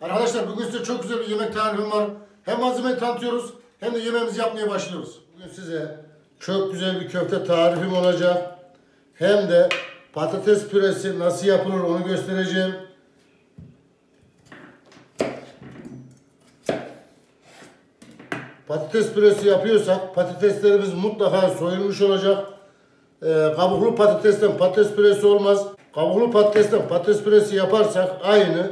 Arkadaşlar bugün size çok güzel bir yemek tarifim var. Hem malzemeyi tanıtıyoruz hem de yemeğimizi yapmaya başlıyoruz. Bugün size çok güzel bir köfte tarifim olacak. Hem de patates püresi nasıl yapılır onu göstereceğim. Patates püresi yapıyorsak patateslerimiz mutlaka soyulmuş olacak. Kabuklu patatesten patates püresi olmaz. Kabuklu patatesten patates püresi yaparsak aynı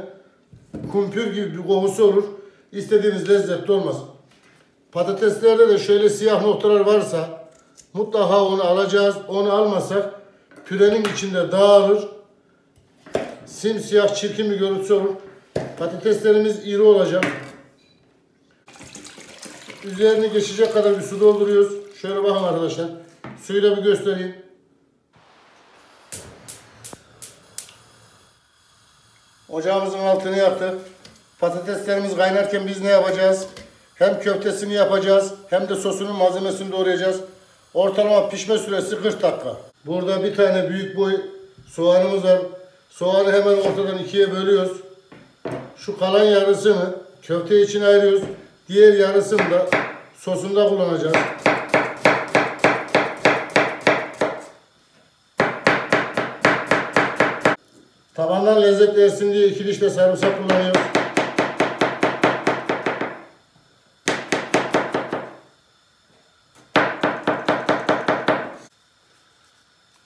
kumpir gibi bir kokusu olur. İstediğimiz lezzette olmaz. Patateslerde de şöyle siyah noktalar varsa mutlaka onu alacağız. Onu almasak pürenin içinde dağılır. Simsiyah çirkin bir görüntüsü olur. Patateslerimiz iri olacak. Üzerini geçecek kadar bir su dolduruyoruz. Şöyle bakın arkadaşlar. Suyu da bir göstereyim. Ocağımızın altını yaktık. Patateslerimiz kaynarken biz ne yapacağız? Hem köftesini yapacağız hem de sosunun malzemesini doğrayacağız. Ortalama pişme süresi 40 dakika. Burada bir tane büyük boy soğanımız var. Soğanı hemen ortadan ikiye bölüyoruz. Şu kalan yarısını köfte için ayırıyoruz. Diğer yarısını da sosunda kullanacağız. Tabandan lezzet versin diye 2 diş de sarımsak kullanıyoruz.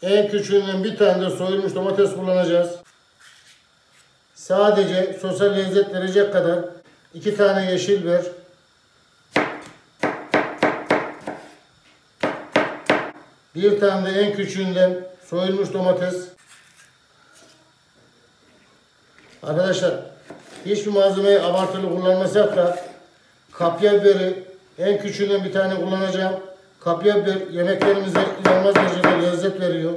En küçüğünden bir tane de soyulmuş domates kullanacağız. Sadece sosa lezzet verecek kadar 2 tane yeşil biber. Bir tane de en küçüğünden soyulmuş domates. Arkadaşlar hiçbir malzemeyi abartılı kullanmasak da kapya biberi en küçüğünden bir tane kullanacağım. Kapya biber yemeklerimize inanılmaz derecede lezzet veriyor.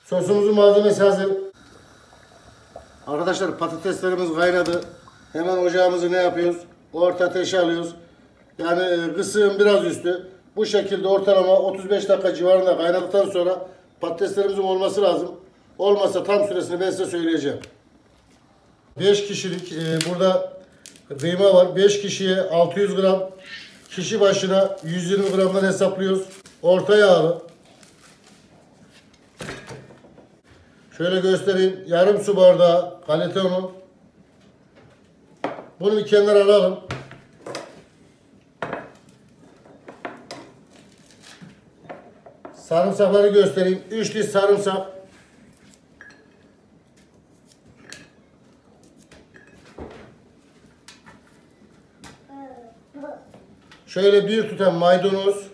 Sosumuzun malzemesi hazır. Arkadaşlar patateslerimiz kaynadı. Hemen ocağımızı ne yapıyoruz? Orta ateşe alıyoruz. Yani kısığın biraz üstü. Bu şekilde ortalama 35 dakika civarında kaynadıktan sonra patateslerimizin olması lazım. Olmazsa tam süresini ben size söyleyeceğim. 5 kişilik burada kıyma var. 5 kişiye 600 gram. Kişi başına 120 gramdan hesaplıyoruz. Orta yağlı. Şöyle göstereyim. Yarım su bardağı kalite unu. Bunu bir kenara alalım. Sarımsakları göstereyim. 3 diş sarımsak. Şöyle bir tutam maydanoz.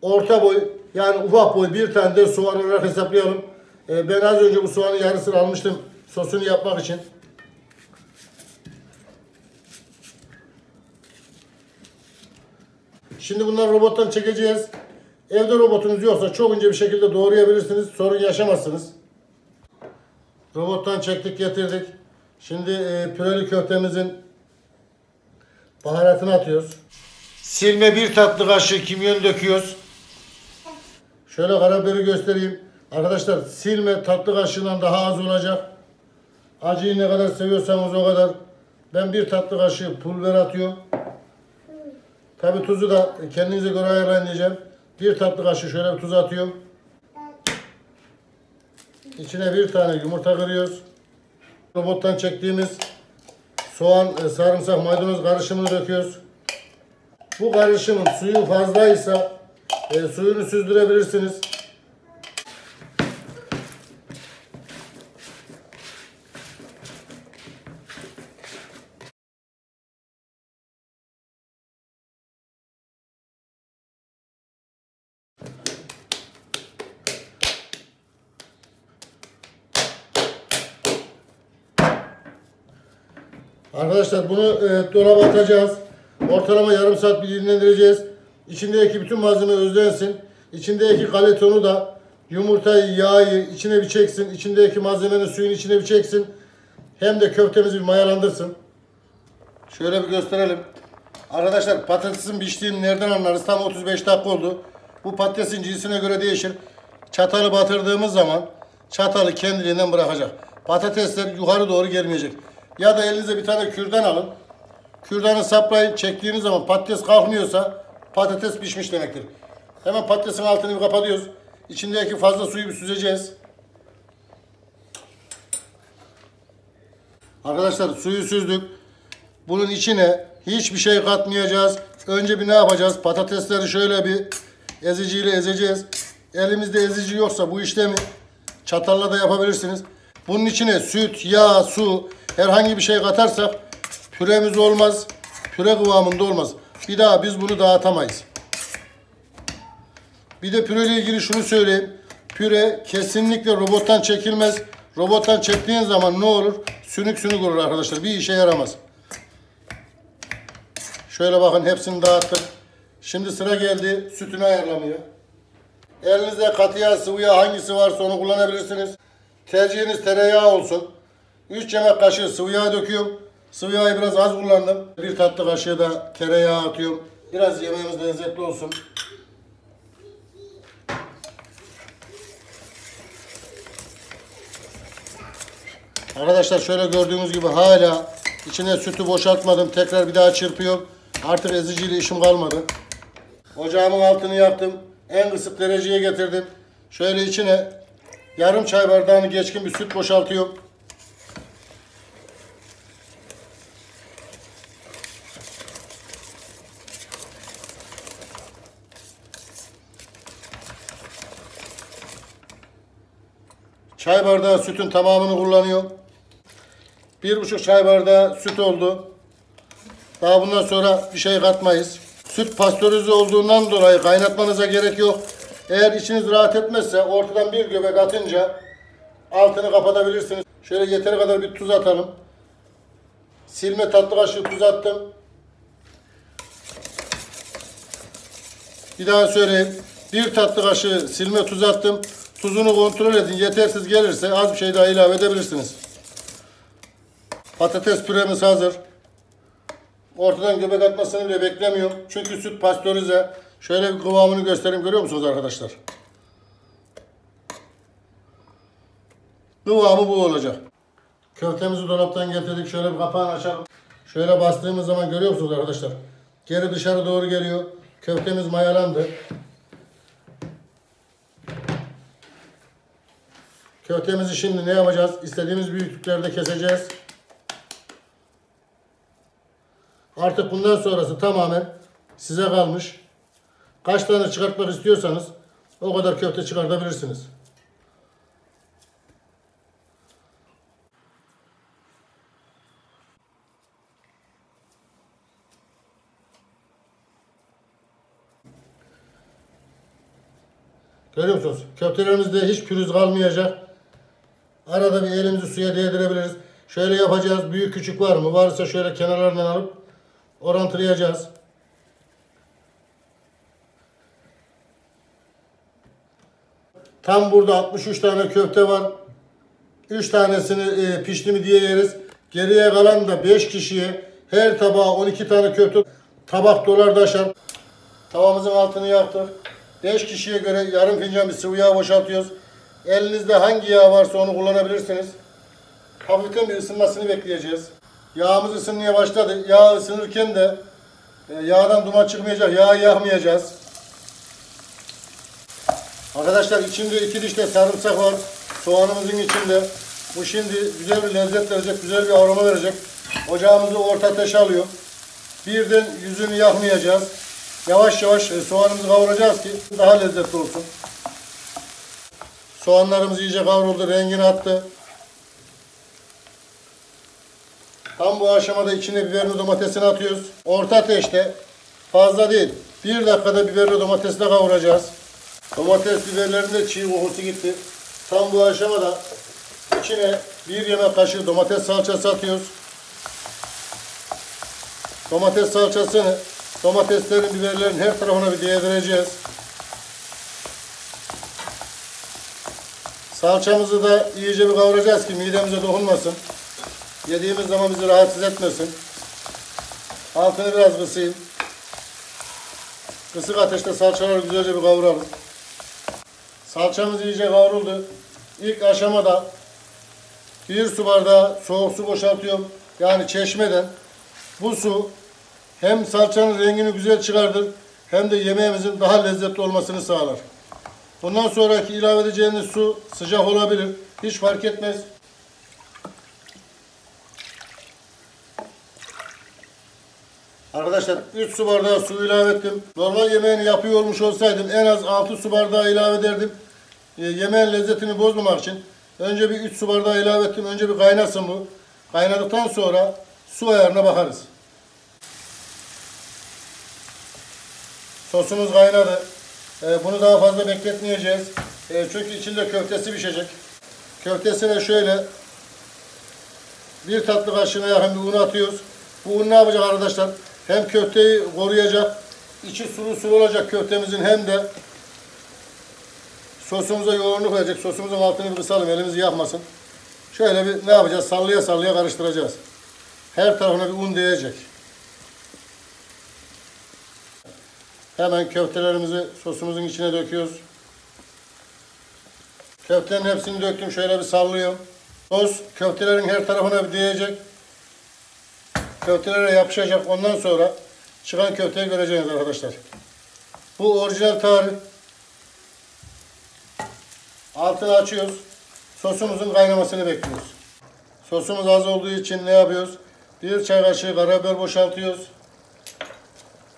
Orta boy yani ufak boy bir tane de soğan olarak hesaplayalım. Ben az önce bu soğanın yarısını almıştım sosunu yapmak için. Şimdi bunları robottan çekeceğiz. Evde robotunuz yoksa çok ince bir şekilde doğrayabilirsiniz. Sorun yaşamazsınız. Robottan çektik getirdik. Şimdi püreli köftemizin baharatını atıyoruz. Silme 1 tatlı kaşığı kimyon döküyoruz. Şöyle karabiberi göstereyim. Arkadaşlar silme tatlı kaşığından daha az olacak. Acıyı ne kadar seviyorsanız o kadar. Ben 1 tatlı kaşığı pul biber atıyorum. Tabi tuzu da kendinize göre ayarlayın diyeceğim. 1 tatlı kaşığı şöyle bir tuz atıyorum. İçine 1 tane yumurta kırıyoruz. Robottan çektiğimiz soğan, sarımsak, maydanoz karışımını döküyoruz. Bu karışımın suyu fazlaysa suyunu süzdürebilirsiniz. Arkadaşlar bunu dolaba atacağız. Ortalama yarım saat bir dinlendireceğiz. İçindeki bütün malzeme özlensin. İçindeki kaletonu da yumurtayı, yağı içine bir çeksin. İçindeki malzemenin suyunu içine bir çeksin. Hem de köftemizi bir mayalandırsın. Şöyle bir gösterelim. Arkadaşlar patatesin piştiğini nereden anlarız? Tam 35 dakika oldu. Bu patatesin cinsine göre değişir. Çatalı batırdığımız zaman çatalı kendiliğinden bırakacak. Patatesler yukarı doğru gelmeyecek. Ya da elinize bir tane kürdan alın. Kürdanı saplayın. Çektiğiniz zaman patates kalkmıyorsa patates pişmiş demektir. Hemen patatesin altını bir kapatıyoruz. İçindeki fazla suyu bir süzeceğiz. Arkadaşlar suyu süzdük. Bunun içine hiçbir şey katmayacağız. Önce bir ne yapacağız? Patatesleri şöyle bir eziciyle ezeceğiz. Elimizde ezici yoksa bu işlemi çatalla da yapabilirsiniz. Bunun içine süt, yağ, su herhangi bir şey katarsak püremiz olmaz. Püre kıvamında olmaz. Bir daha biz bunu dağıtamayız. Bir de püre ile ilgili şunu söyleyeyim. Püre kesinlikle robottan çekilmez. Robottan çektiğin zaman ne olur? Sünük sünük olur arkadaşlar. Bir işe yaramaz. Şöyle bakın hepsini dağıttık. Şimdi sıra geldi sütünü ayarlamaya. Elinizde katı yağ, sıvı yağ hangisi varsa onu kullanabilirsiniz. Tercihiniz tereyağı olsun. 3 yemek kaşığı sıvı yağ döküyorum. Sıvı yağı biraz az kullandım. 1 tatlı kaşığı da tereyağı atıyorum. Biraz yemeğimiz lezzetli olsun. Arkadaşlar şöyle gördüğünüz gibi hala içine sütü boşaltmadım. Tekrar bir daha çırpıyorum. Artık eziciyle işim kalmadı. Ocağımın altını yaktım. En kısık dereceye getirdim. Şöyle içine yarım çay bardağını geçkin bir süt boşaltıyorum. Çay bardağı sütün tamamını kullanıyorum. 1,5 çay bardağı süt oldu. Daha bundan sonra bir şey katmayız. Süt pastörize olduğundan dolayı kaynatmanıza gerek yok. Eğer içiniz rahat etmezse ortadan bir göbek atınca altını kapatabilirsiniz. Şöyle yeteri kadar bir tuz atalım. Silme tatlı kaşığı tuz attım. Bir daha söyleyeyim. 1 tatlı kaşığı silme tuz attım. Tuzunu kontrol edin. Yetersiz gelirse az bir şey daha ilave edebilirsiniz. Patates püremiz hazır. Ortadan göbek atmasını bile beklemiyorum. Çünkü süt pastörize. Şöyle bir kıvamını göstereyim. Görüyor musunuz arkadaşlar? Kıvamı bu olacak. Köftemizi dolaptan getirdik. Şöyle bir kapağını açalım. Şöyle bastığımız zaman görüyor musunuz arkadaşlar? Geri dışarı doğru geliyor. Köftemiz mayalandı. Köftemizi şimdi ne yapacağız? İstediğimiz büyüklüklerde keseceğiz. Artık bundan sonrası tamamen size kalmış. Kaç tane çıkartmak istiyorsanız o kadar köfte çıkartabilirsiniz. Görüyor musunuz? Köftelerimizde hiç pürüz kalmayacak. Arada bir elimizi suya değdirebiliriz. Şöyle yapacağız. Büyük küçük var mı? Varsa şöyle kenarlarından alıp orantılayacağız. Tam burada 63 tane köfte var. 3 tanesini pişti mi diye yeriz. Geriye kalan da 5 kişiye her tabağa 12 tane köfte tabak dolar taşar. Tavamızın altını yaktık. 5 kişiye göre yarım fincan bir sıvı yağ boşaltıyoruz. Elinizde hangi yağ varsa onu kullanabilirsiniz. Hafiften bir ısınmasını bekleyeceğiz. Yağımız ısınmaya başladı. Yağ ısınırken de yağdan duman çıkmayacak. Yağı yakmayacağız. Arkadaşlar içinde 2 diş de sarımsak var. Soğanımızın içinde. Bu şimdi güzel bir lezzet verecek, güzel bir aroma verecek. Ocağımızı orta ateşe alıyorum. Birden yüzünü yakmayacağız. Yavaş yavaş soğanımızı kavuracağız ki daha lezzetli olsun. Soğanlarımız iyice kavruldu, rengini attı. Tam bu aşamada içine biberini domatesini atıyoruz. Orta ateşte, fazla değil. 1 dakikada biberle domatesle kavuracağız. Domates biberlerin de çiğ kokusu gitti. Tam bu aşamada içine 1 yemek kaşığı domates salçası atıyoruz. Domates salçasını domateslerin, biberlerin her tarafına bir değdireceğiz. Salçamızı da iyice bir kavuracağız ki midemize dokunmasın. Yediğimiz zaman bizi rahatsız etmesin. Altını biraz kısayım. Kısık ateşte salçaları güzelce bir kavuralım. Salçamız iyice kavruldu. İlk aşamada 1 su bardağı soğuk su boşaltıyorum. Yani çeşmeden. Bu su hem salçanın rengini güzel çıkartır hem de yemeğimizin daha lezzetli olmasını sağlar. Bundan sonraki ilave edeceğiniz su sıcak olabilir. Hiç fark etmez. Arkadaşlar 3 su bardağı su ilave ettim. Normal yemeğini yapıyor olmuş olsaydım en az 6 su bardağı ilave ederdim. Yemeğin lezzetini bozmamak için. Önce bir 3 su bardağı ilave ettim. Önce bir kaynasın bu. Kaynadıktan sonra su ayarına bakarız. Sosumuz kaynadı. Bunu daha fazla bekletmeyeceğiz. Çünkü içinde köftesi pişecek. Köftesine şöyle 1 tatlı kaşığına yakın bir un atıyoruz. Bu un ne yapacak arkadaşlar? Hem köfteyi koruyacak, içi sulu sulu olacak köftemizin, hem de sosumuza yoğunluk verecek. Sosumuzun altını bir kısalım, elimizi yakmasın. Şöyle bir ne yapacağız? Sallaya sallaya karıştıracağız. Her tarafına bir un değecek. Hemen köftelerimizi sosumuzun içine döküyoruz. Köftenin hepsini döktüm. Şöyle bir sallıyorum. Sos köftelerin her tarafına bir değecek. Köftelere yapışacak. Ondan sonra çıkan köfteyi göreceğiz arkadaşlar. Bu orijinal tarif. Altını açıyoruz. Sosumuzun kaynamasını bekliyoruz. Sosumuz az olduğu için ne yapıyoruz? 1 çay kaşığı karabiber boşaltıyoruz.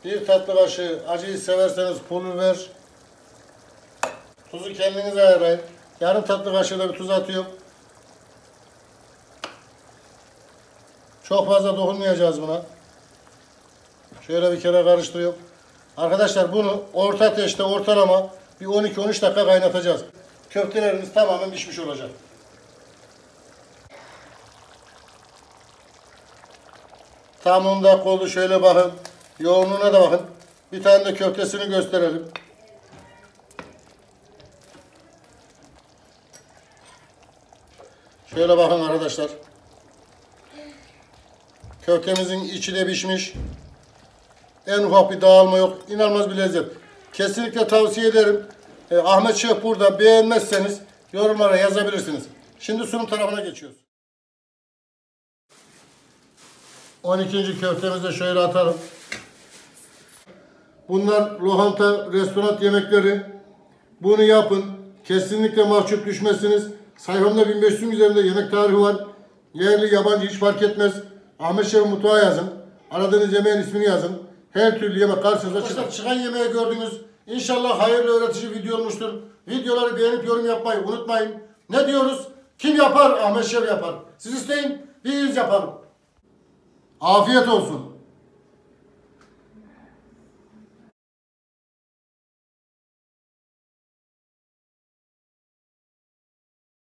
1 tatlı kaşığı, acıyı severseniz pul biber. Tuzu kendiniz ayarlayın. Yarım tatlı kaşığı da bir tuz atıyorum. Çok fazla dokunmayacağız buna. Şöyle bir kere karıştırıyorum. Arkadaşlar bunu orta ateşte ortalama bir 12-13 dakika kaynatacağız. Köftelerimiz tamamen pişmiş olacak. Tam 10 dakika oldu. Şöyle bakın. Yoğunluğuna da bakın. Bir tane de köftesini gösterelim. Şöyle bakın arkadaşlar. Köftemizin içi de pişmiş. En ufak bir dağılma yok. İnanılmaz bir lezzet. Kesinlikle tavsiye ederim. Ahmet Şef burada. Beğenmezseniz yorumlara yazabilirsiniz. Şimdi sunum tarafına geçiyoruz. 12. köftemizi de şöyle atalım. Bunlar lokanta, restoran yemekleri. Bunu yapın. Kesinlikle mahcup düşmezsiniz. Sayfamda 1500'ün üzerinde yemek tarifi var. Yerli, yabancı hiç fark etmez. Ahmet Şef mutfağı yazın. Aradığınız yemeğin ismini yazın. Her türlü yemek karşınıza çıkar. Çıkan yemeği gördünüz. İnşallah hayırlı öğretici video olmuştur. Videoları beğenip yorum yapmayı unutmayın. Ne diyoruz? Kim yapar? Ahmet Şef yapar. Siz isteyin, biz yapalım. Afiyet olsun.